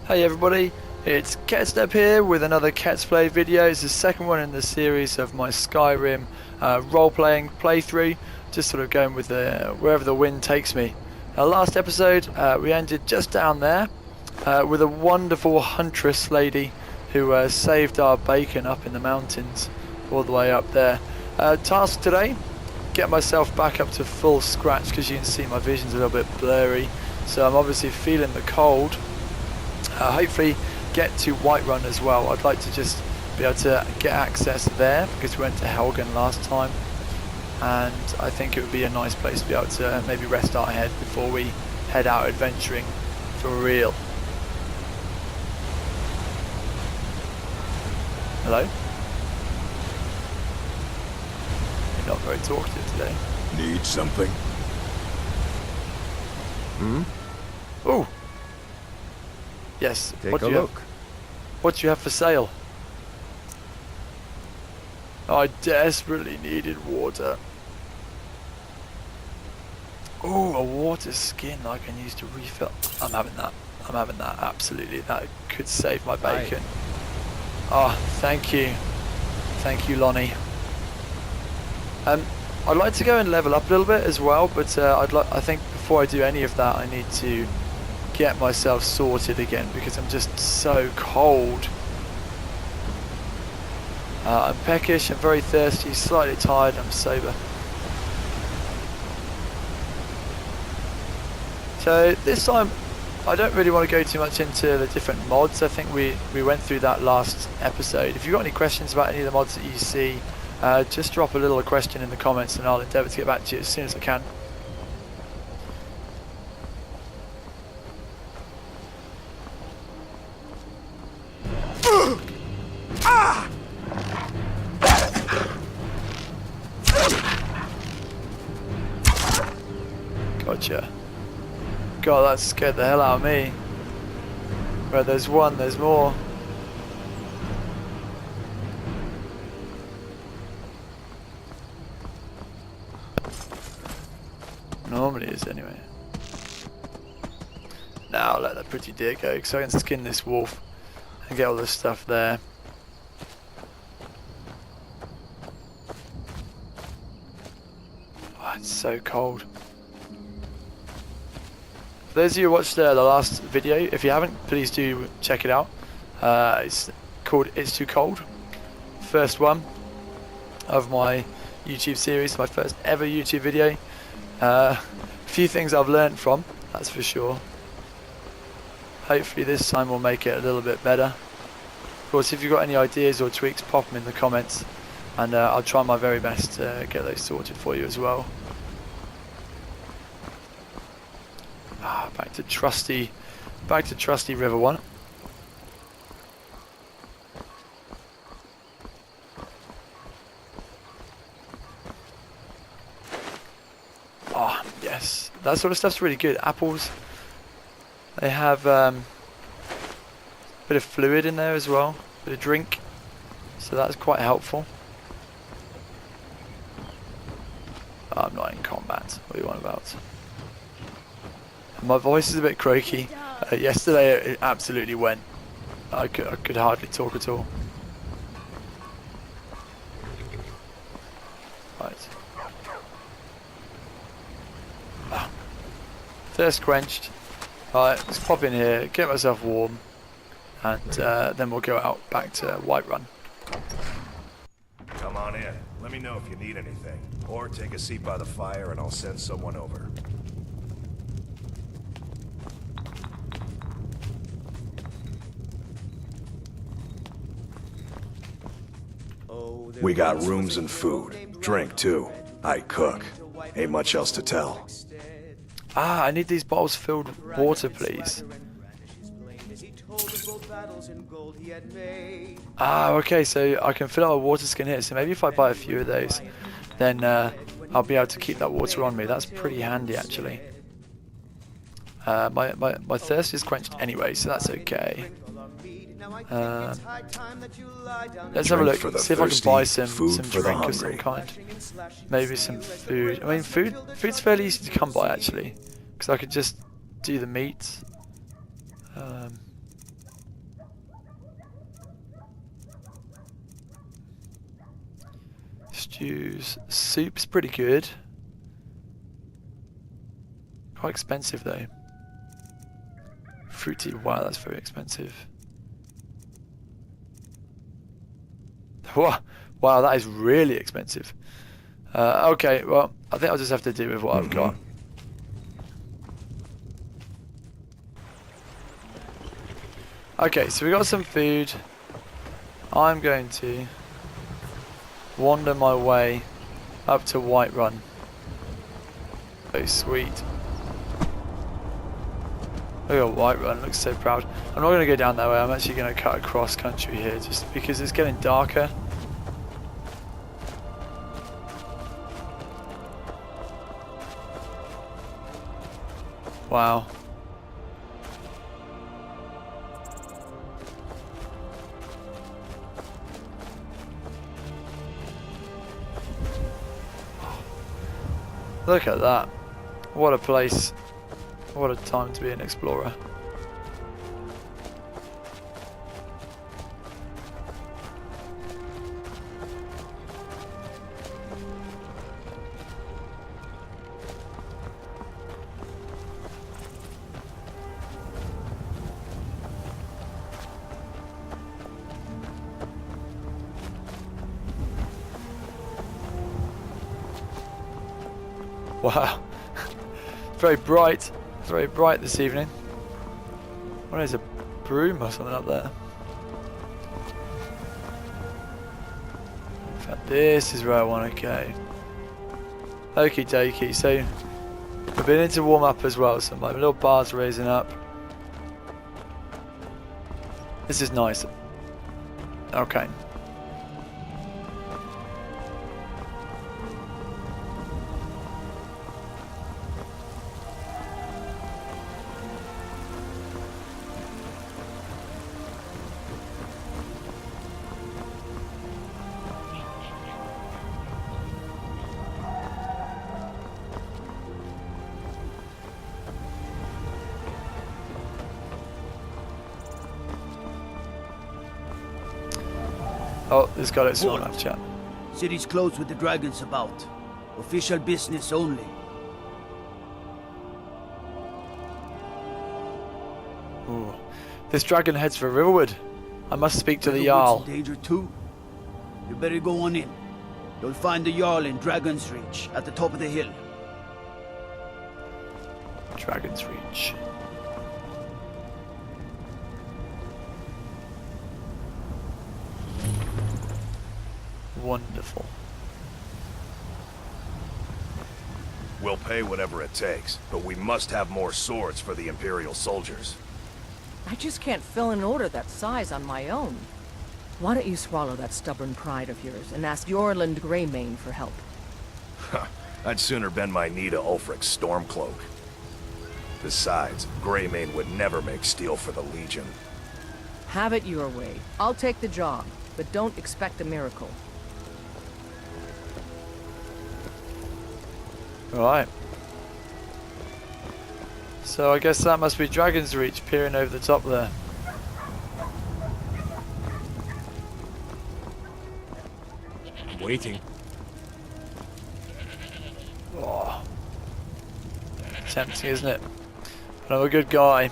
Hey everybody, it's Ep2 here with another Let's Play video. It's the second one in the series of my Skyrim role-playing playthrough, just sort of going with wherever the wind takes me. Last episode we ended just down there with a wonderful huntress lady who saved our bacon up in the mountains, all the way up there. Task today, get myself back up to full scratch because you can see my vision's a little bit blurry, so I'm obviously feeling the cold. Hopefully get to Whiterun as well. I'd like to just be able to get access there because we went to Helgen last time, and I think it would be a nice place to be able to maybe rest our head before we head out adventuring for real. Hello? You're not very talkative today. Need something? Ooh! Yes, Take a look. What do you have for sale? I desperately needed water. Oh, a water skin I can use to refill. I'm having that. I'm having that, absolutely. That could save my bacon. Ah, thank you. Thank you, Lonnie. I'd like to go and level up a little bit as well, but I think before I do any of that I need to get myself sorted again because I'm just so cold. I'm peckish, I'm very thirsty, slightly tired, I'm sober. So this time I don't really want to go too much into the different mods. I think we went through that last episode. If you've got any questions about any of the mods that you see, just drop a little question in the comments and I'll endeavour to get back to you as soon as I can. Gotcha. God, that scared the hell out of me. Where there's one, there's more. Normally is anyway. Now I'll let that pretty deer go because I can skin this wolf and get all this stuff there. Oh, it's so cold. For those of you who watched the last video, if you haven't, please do check it out. It's called It's Too Cold. First one of my YouTube series, my first ever YouTube video. A few things I've learned from, that's for sure. Hopefully this time we'll make it a little bit better. Of course, if you've got any ideas or tweaks, pop them in the comments, and I'll try my very best to get those sorted for you as well. Back to trusty River One. Oh yes, that sort of stuff's really good. Apples, they have a bit of fluid in there as well, bit of drink, so that's quite helpful. I'm not in combat. What are you on about? My voice is a bit croaky. Yesterday it absolutely went. I could hardly talk at all. Right. Thirst quenched. Alright, let's pop in here, get myself warm, and then we'll go out back to Whiterun. Come on in. Let me know if you need anything. Or take a seat by the fire and I'll send someone over. We got rooms and food. Drink, too. I cook. Ain't much else to tell. Ah, I need these bottles filled with water, please. Ah, okay, so I can fill out a water skin here. So maybe if I buy a few of those, then I'll be able to keep that water on me. That's pretty handy, actually. My thirst is quenched anyway, so that's okay. Let's have a look, see if I can buy some drink of some kind. Maybe some food. I mean, food's fairly easy to come by, actually, because I could just do the meat. Stews. Soup's pretty good. Quite expensive though. Fruity. Wow, that's very expensive. Wow, that is really expensive. Okay, well, I think I'll just have to deal with what I've got. Okay, so we got some food. I'm going to wander my way up to Whiterun. Oh, sweet. Look at Whiterun, looks so proud. I'm not going to go down that way, I'm actually going to cut across country here just because it's getting darker. Wow. Look at that. What a place. What a time to be an explorer. Wow. Very bright this evening. What is a broom or something up there? In fact, this is where I want to go. Okie dokie, so I've been in to warm up as well, so my little bar's raising up. This is nice. Okay. Oh, this got its one up, chat. City's closed with the dragons about. Official business only. Ooh. This dragon heads for Riverwood. I must speak to the Jarl. In danger too? You better go on in. You'll find the Jarl in Dragon's Reach, at the top of the hill. Dragon's Reach. Wonderful. We'll pay whatever it takes, but we must have more swords for the Imperial soldiers. I just can't fill an order that size on my own. Why don't you swallow that stubborn pride of yours and ask Yorland Greymane for help? I'd sooner bend my knee to Ulfric's Stormcloak. Besides, Greymane would never make steel for the Legion. Have it your way. I'll take the job, but don't expect a miracle. Alright. So I guess that must be Dragon's Reach peering over the top there. I'm waiting. Oh. Tempting, isn't it? But I'm a good guy.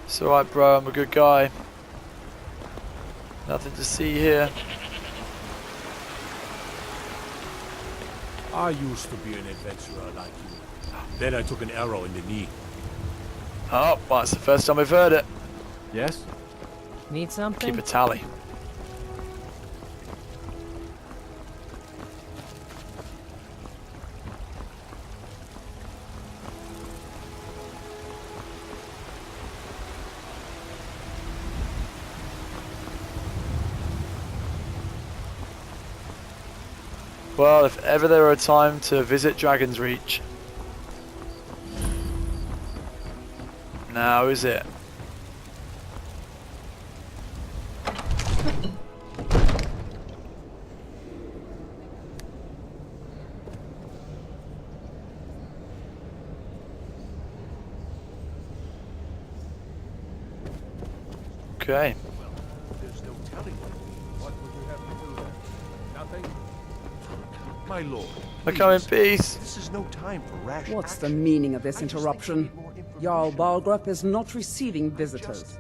It's alright, bro, I'm a good guy. Nothing to see here. I used to be an adventurer like you. Then I took an arrow in the knee. Oh, well, it's the first time I've heard it. Yes? Need something? Keep a tally. Well, if ever there were a time to visit Dragon's Reach, now is it? Okay. There's no telling what What would you have to do then? Nothing? My lord. I come in please. peace. This is no time for rash What's the action. meaning of this I just think interruption? we need more information. Jarl Balgrup is not receiving visitors.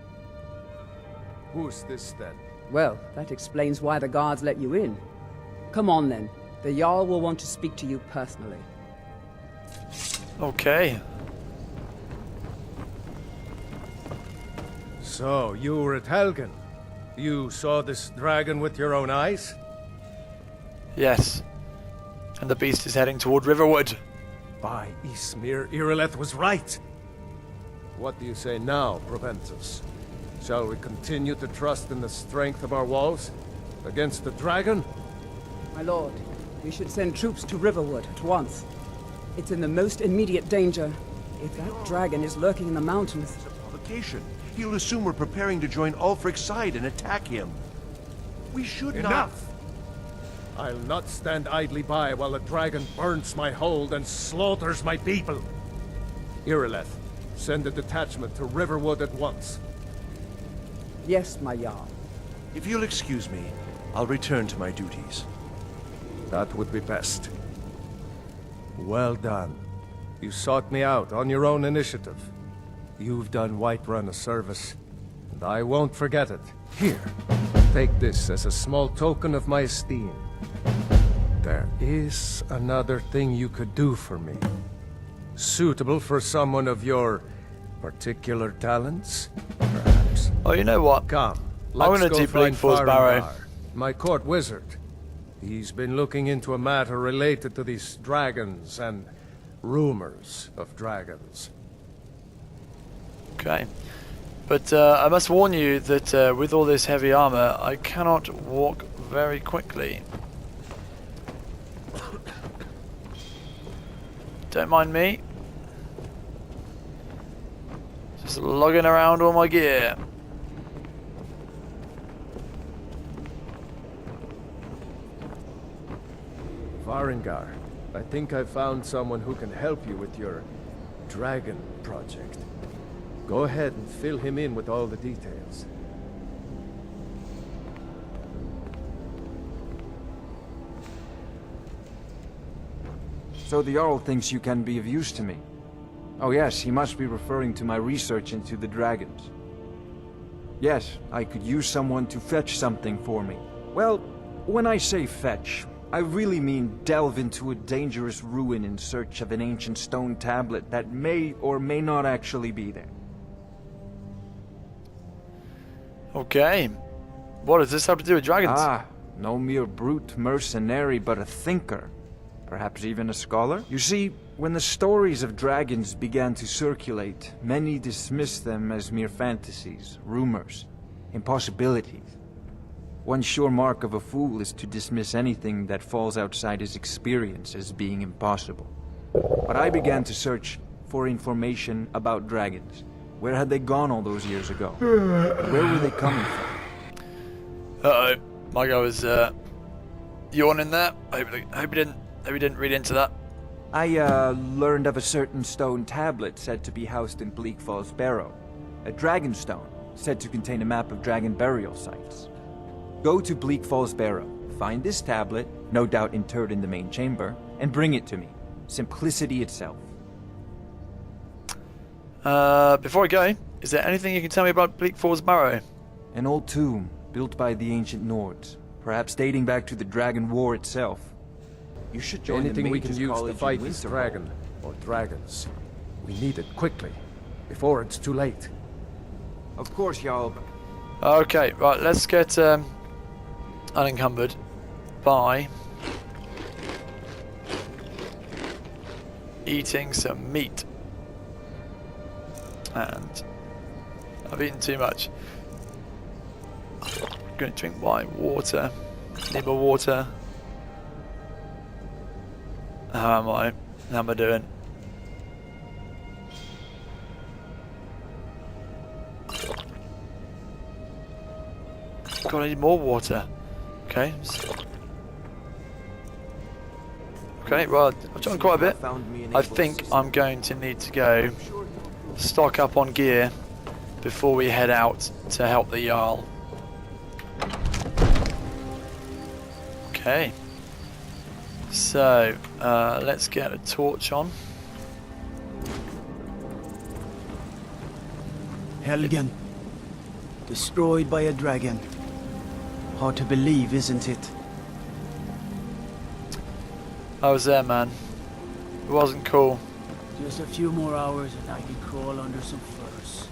Who's this then? Well, that explains why the guards let you in. Come on then. The Jarl will want to speak to you personally. Okay. So, you were at Helgen. You saw this dragon with your own eyes? Yes. And the beast is heading toward Riverwood. By Ysmir, Irileth was right. What do you say now, Proventus? Shall we continue to trust in the strength of our walls? Against the dragon? My lord, we should send troops to Riverwood at once. It's in the most immediate danger. If that dragon is lurking in the mountains... It's a provocation. He'll assume we're preparing to join Ulfric's side and attack him. We should not... Enough! I'll not stand idly by while the dragon burns my hold and slaughters my people. Irileth, send a detachment to Riverwood at once. Yes, my Jarl. If you'll excuse me, I'll return to my duties. That would be best. Well done. You sought me out on your own initiative. You've done Whiterun a service, and I won't forget it. Here, take this as a small token of my esteem. There is another thing you could do for me. Suitable for someone of your particular talents, perhaps. Oh, you know what? Come, I'm let's gonna go do find Bleakfall's Barrow. Farengar, my court wizard. He's been looking into a matter related to these dragons and rumors of dragons. Okay. But I must warn you that with all this heavy armor, I cannot walk very quickly. Don't mind me. Just lugging around all my gear. Farengar, I think I found someone who can help you with your dragon project. Go ahead and fill him in with all the details. So the Jarl thinks you can be of use to me. Oh yes, he must be referring to my research into the dragons. Yes, I could use someone to fetch something for me. Well, when I say fetch, I really mean delve into a dangerous ruin in search of an ancient stone tablet that may or may not actually be there. Okay. What does this have to do with dragons? Ah, no mere brute mercenary, but a thinker. Perhaps even a scholar? You see, when the stories of dragons began to circulate, many dismissed them as mere fantasies, rumors, impossibilities. One sure mark of a fool is to dismiss anything that falls outside his experience as being impossible. But I began to search for information about dragons. Where had they gone all those years ago? Where were they coming from? Uh-oh. My guy was yawning there. Hope he didn't read into that. I learned of a certain stone tablet said to be housed in Bleakfall's Barrow. A dragon stone, said to contain a map of dragon burial sites. Go to Bleakfall's Barrow, find this tablet, no doubt interred in the main chamber, and bring it to me. Simplicity itself. Before I go, is there anything you can tell me about Bleakfall's Barrow? An old tomb, built by the ancient Nords, perhaps dating back to the Dragon War itself. You should join Anything the we can Mages use to College fight in this Winterhold. dragon, or dragons. We need it quickly, before it's too late. Of course, Jarl. Okay, right, let's get unencumbered by eating some meat. And I've eaten too much. I'm going to drink water. Need more water. How am I? How am I doing? God, I need more water. Okay. Okay, well, I've done quite a bit. I think I'm going to need to go stock up on gear before we head out to help the Jarl. Okay. So, let's get a torch on. Helgen. Destroyed by a dragon. Hard to believe, isn't it? I was there, man. It wasn't cool. Just a few more hours and I can crawl under some furs.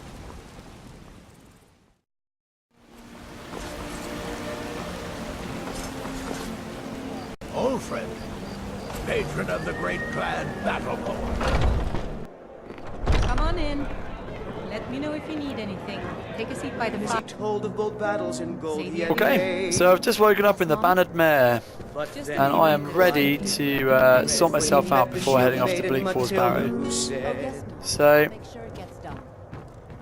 Old friend, patron of the great clan Battleborn. Come on in. Let me know if you need anything. Take a seat by the fire. Told of both battles in gold. Okay, so I've just woken up in the Bannered Mare, and I am ready to sort myself out before heading off to Bleak Falls Barrow. So,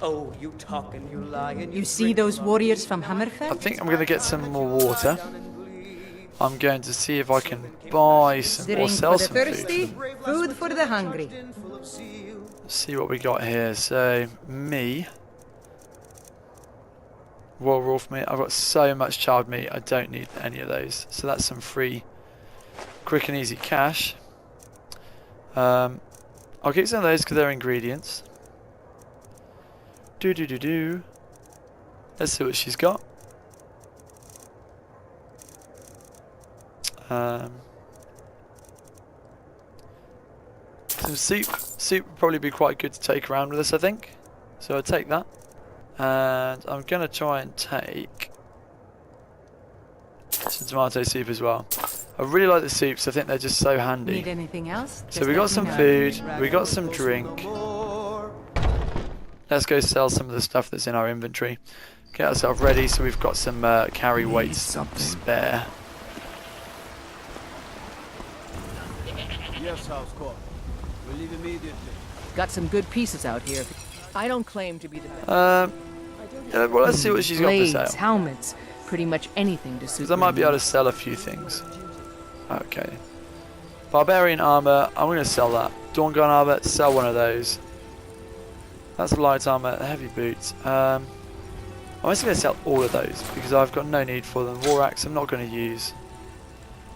Oh, you talk and you lie and You see those warriors from Hammerfell? I think I'm going to get some more water. I'm going to see if I can buy some or Drink sell for the some food. thirsty, food for the hungry. See what we got here. So, me. Raw wolf meat. I've got so much charred meat, I don't need any of those. So that's some free, quick and easy cash. I'll keep some of those because they're ingredients. Let's see what she's got. Some soup. Soup would probably be quite good to take around with us, I think. So I'll take that. And I'm going to try and take some tomato soup as well. I really like the soups. I think they're just so handy. Need anything else? So we got some food. We got some drink. Let's go sell some of the stuff that's in our inventory. Get ourselves ready so we've got some carry weights spare. Yes, house call. We'll leave immediately. Got some good pieces out here. I don't claim to be the best. Yeah, well, let's see what she's got for Blades, sale. helmets, pretty much anything to suit. Because I might be able to sell a few things. Okay. Barbarian armor, I'm going to sell that. Dawn gun armor, sell one of those. That's light armor, heavy boots. I'm just going to sell all of those because I've got no need for them. War axe, I'm not going to use.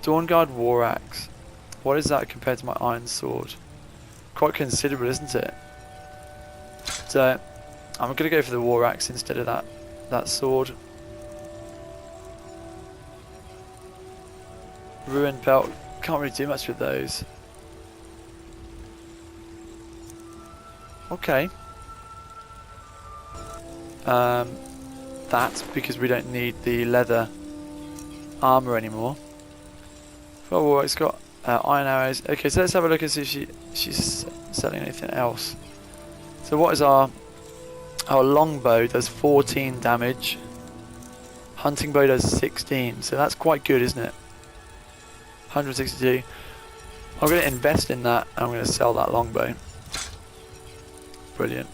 Dawn guard war axe. What is that compared to my iron sword? Quite considerable, isn't it? So, I'm going to go for the war axe instead of that sword. Ruined belt, can't really do much with those. Okay. That's because we don't need the leather armor anymore. Oh, war axe got iron arrows. Okay, so let's have a look and see if she's selling anything else. So what is our longbow? Does 14 damage. Hunting bow does 16. So that's quite good, isn't it? 162. I'm going to invest in that. And I'm going to sell that longbow. Brilliant.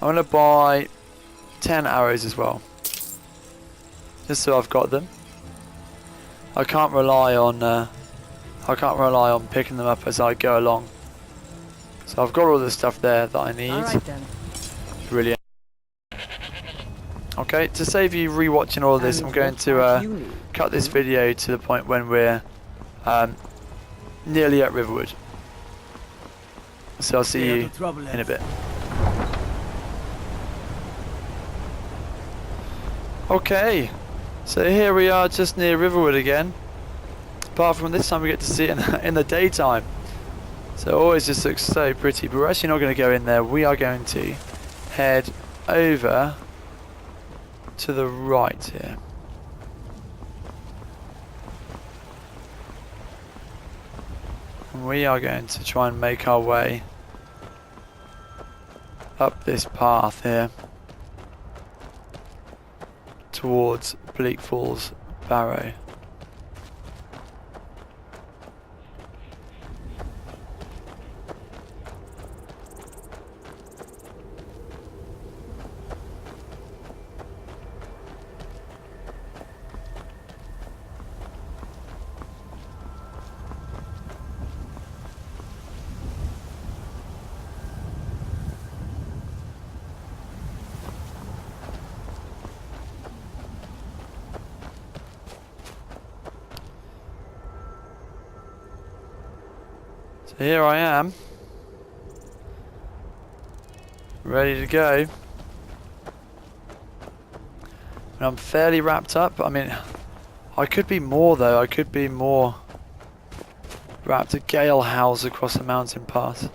I'm going to buy 10 arrows as well. Just so I've got them. I can't rely on picking them up as I go along. So I've got all the stuff there that I need. Alright then. Brilliant. Okay, to save you rewatching all of this, I'm going to cut this video to the point when we're nearly at Riverwood. So I'll see you in a bit. Okay, so here we are just near Riverwood again. Apart from this time we get to see it in the daytime. So it always just looks so pretty, but we're actually not going to go in there. We are going to head over to the right here. And we are going to try and make our way up this path here towards Bleak Falls Barrow. Here I am. Ready to go. And I'm fairly wrapped up. I mean, I could be more though. I could be more wrapped. A gale howls across the mountain pass.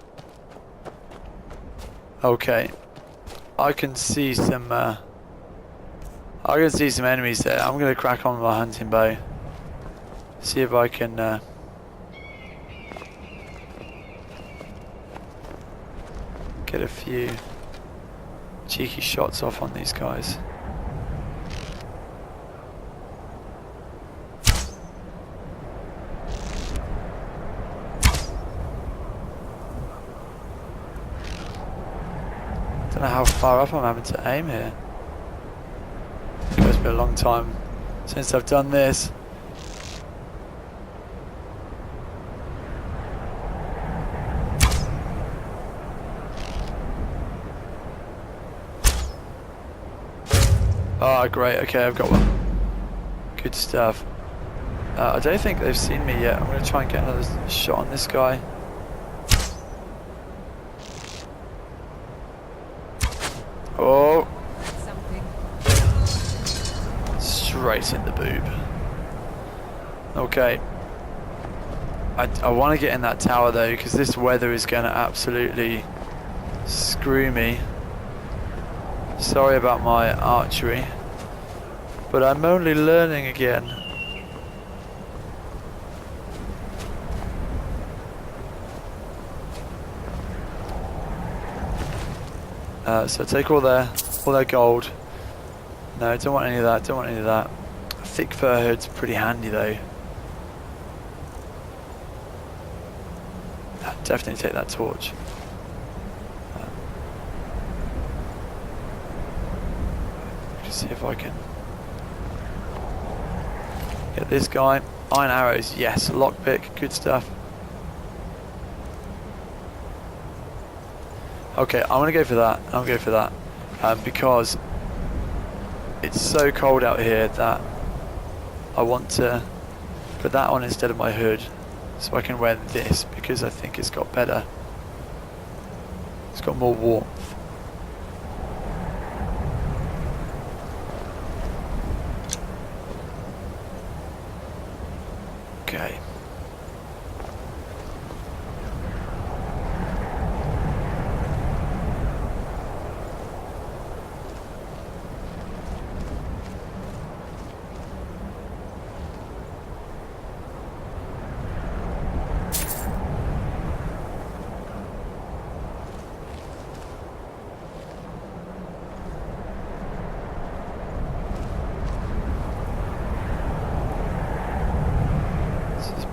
Okay. I can see some enemies there. I'm gonna crack on with my hunting bow. See if I can get a few cheeky shots off on these guys. Don't know how far up I'm having to aim here. It's been a long time since I've done this. Ah, great. Okay, I've got one. Good stuff. I don't think they've seen me yet. I'm going to try and get another shot on this guy. Oh! Straight in the boob. Okay. I want to get in that tower though, because this weather is going to absolutely screw me. Sorry about my archery, but I'm only learning again. So take all their gold. No, don't want any of that. Don't want any of that. A thick fur hood's pretty handy though. Definitely take that torch. See if I can get this guy. Iron arrows, yes. Lockpick, good stuff. Okay, I'm gonna go for that. I'll go for that because it's so cold out here that I want to put that on instead of my hood, so I can wear this because I think it's got better. It's got more warmth. Okay.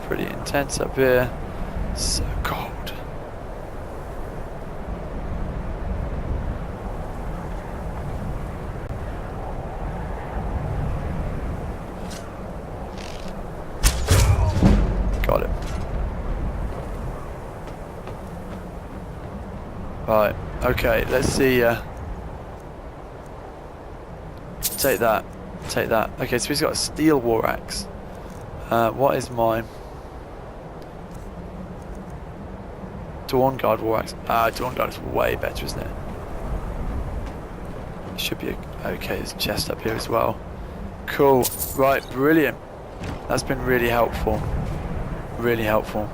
Pretty intense up here. So cold. Got it. Right. Okay. Let's see. Take that. Take that. Okay. So he's got a steel war axe. What is mine? Dawnguard war axe. Dawnguard is way better, isn't it? Should be okay. There's a chest up here as well. Cool. Right, brilliant. That's been really helpful. Really helpful.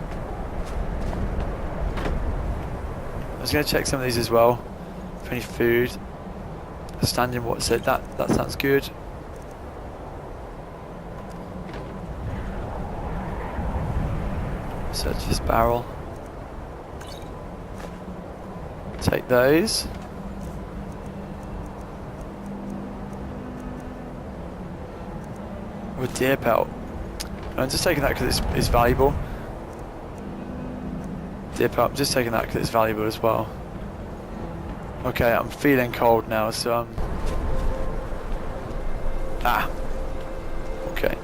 I was going to check some of these as well for any food. Standing water. So that sounds good. Search this barrel. Take those. With deer pelt. I'm just taking that because it's valuable. Deer pelt, I'm just taking that because it's valuable as well. Okay, I'm feeling cold now, so okay.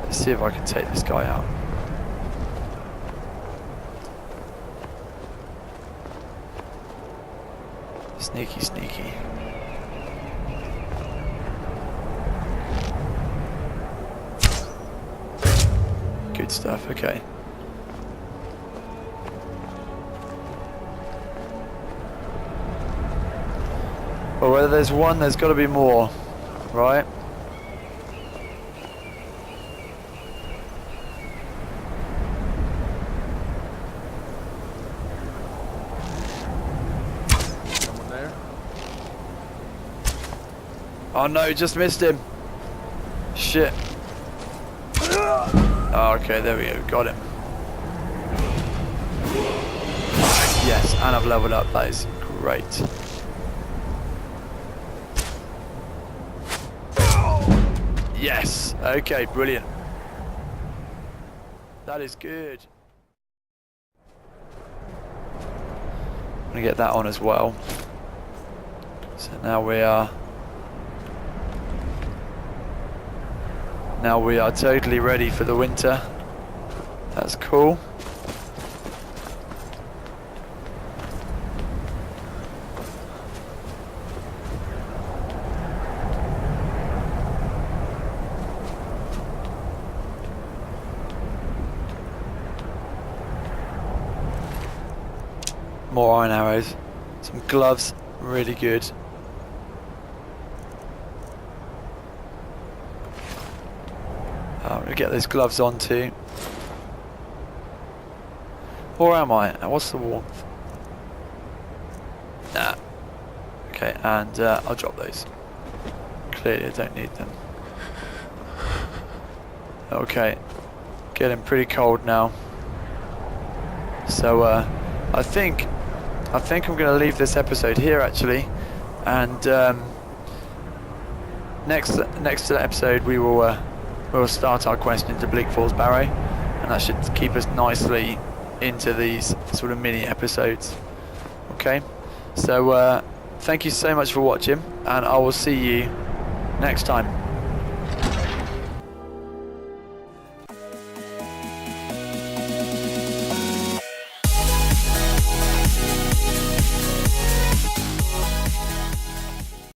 Let's see if I can take this guy out. Sneaky, sneaky. food stuff, okay. Well, whether there's one, there's got to be more, right? Someone there? Oh no, just missed him. Shit. Oh, okay, there we go, got him. Yes, and I've leveled up, that is great. Yes, okay, brilliant. That is good. I'm gonna get that on as well. So now we are totally ready for the winter. That's cool. More iron arrows, some gloves, really good. I'm gonna get those gloves on too. Or am I? What's the warmth? Nah. Okay, and I'll drop those. Clearly I don't need them. Okay, getting pretty cold now. So I think I'm going to leave this episode here actually, and next episode we will start our quest into Bleak Falls Barrow, and that should keep us nicely into these sort of mini episodes. Okay, so thank you so much for watching, and I will see you next time.